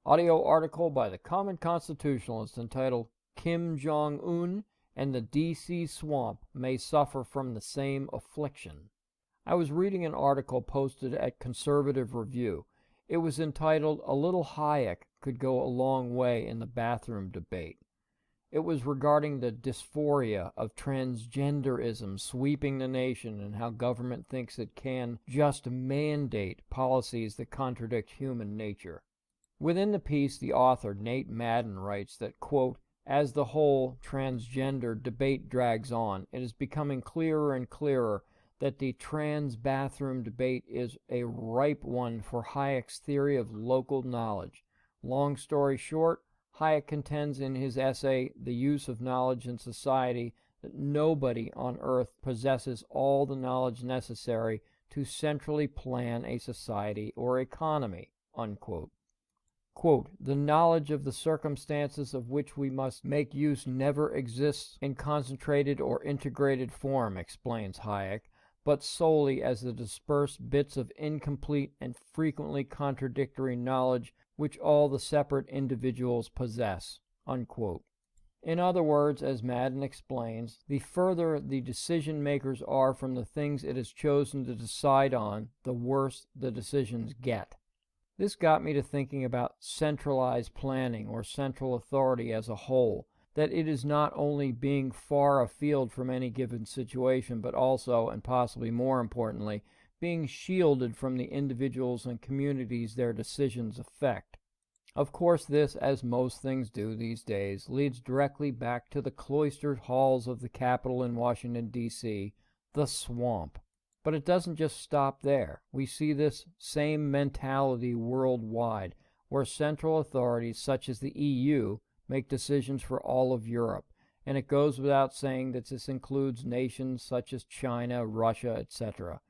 Audio article by the Common Constitutionalist entitled Kim Jong-un and the D.C. Swamp May Suffer from the Same Affliction. I was reading an article posted at Conservative Review. It was entitled A Little Hayek Could Go a Long Way in the Bathroom Debate. It was regarding the dysphoria of transgenderism sweeping the nation and how government thinks it can just mandate policies that contradict human nature. Within the piece, the author, Nate Madden, writes that, quote, as the whole transgender debate drags on, it is becoming clearer and clearer that the trans bathroom debate is a ripe one for Hayek's theory of local knowledge. Long story short, Hayek contends in his essay, The Use of Knowledge in Society, that nobody on earth possesses all the knowledge necessary to centrally plan a society or economy, unquote. Quote, the knowledge of the circumstances of which we must make use never exists in concentrated or integrated form, explains Hayek, but solely as the dispersed bits of incomplete and frequently contradictory knowledge which all the separate individuals possess, unquote. In other words, as Madden explains, the further the decision makers are from the things it has chosen to decide on, the worse the decisions get. This got me to thinking about centralized planning or central authority as a whole, that it is not only being far afield from any given situation, but also, and possibly more importantly, being shielded from the individuals and communities their decisions affect. Of course, this, as most things do these days, leads directly back to the cloistered halls of the Capitol in Washington, D.C., the swamp. But it doesn't just stop there. We see this same mentality worldwide, where central authorities such as the EU make decisions for all of Europe, and it goes without saying that this includes nations such as China, Russia, etc.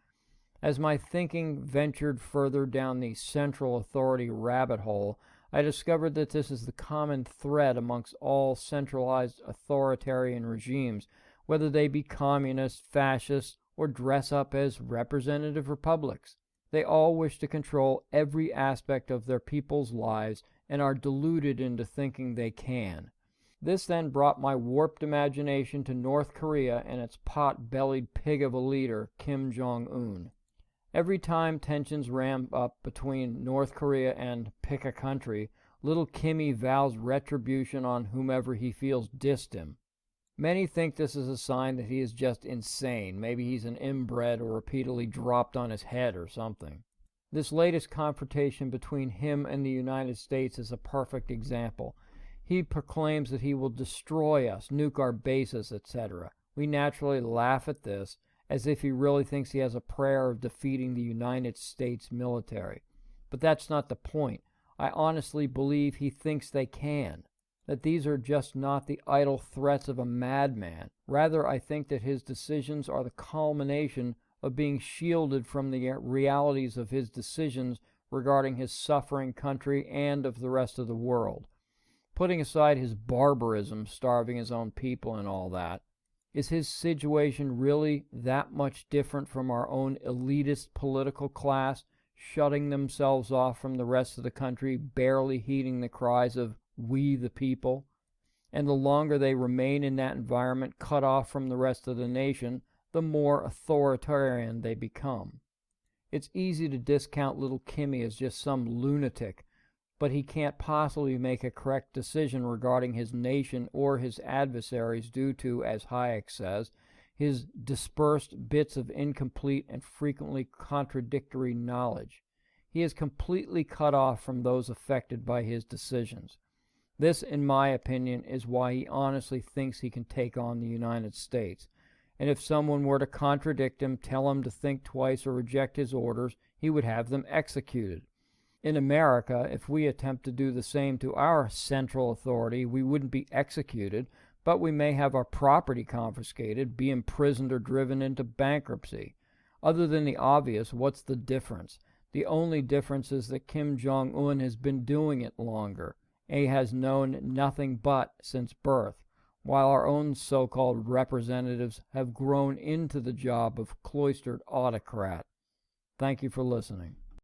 As my thinking ventured further down the central authority rabbit hole, I discovered that this is the common thread amongst all centralized authoritarian regimes, whether they be communist, fascist, or dress up as representative republics. They all wish to control every aspect of their people's lives and are deluded into thinking they can. This then brought my warped imagination to North Korea and its pot-bellied pig of a leader, Kim Jong-un. Every time tensions ramp up between North Korea and pick a country, little Kimmy vows retribution on whomever he feels dissed him. Many think this is a sign that he is just insane. Maybe he's an inbred or repeatedly dropped on his head or something. This latest confrontation between him and the United States is a perfect example. He proclaims that he will destroy us, nuke our bases, etc. We naturally laugh at this, as if he really thinks he has a prayer of defeating the United States military. But that's not the point. I honestly believe he thinks they can. That these are just not the idle threats of a madman. Rather, I think that his decisions are the culmination of being shielded from the realities of his decisions regarding his suffering country and of the rest of the world. Putting aside his barbarism, starving his own people and all that, is his situation really that much different from our own elitist political class, shutting themselves off from the rest of the country, barely heeding the cries of we the people? And the longer they remain in that environment, cut off from the rest of the nation, the more authoritarian they become. It's easy to discount little Kimmy as just some lunatic, but he can't possibly make a correct decision regarding his nation or his adversaries due to, as Hayek says, his dispersed bits of incomplete and frequently contradictory knowledge. He is completely cut off from those affected by his decisions. This, in my opinion, is why he honestly thinks he can take on the United States. And if someone were to contradict him, tell him to think twice or reject his orders, he would have them executed. In America, if we attempt to do the same to our central authority, we wouldn't be executed, but we may have our property confiscated, be imprisoned or driven into bankruptcy. Other than the obvious, what's the difference? The only difference is that Kim Jong-un has been doing it longer. He has known nothing but since birth, while our own so-called representatives have grown into the job of cloistered autocrat. Thank you for listening.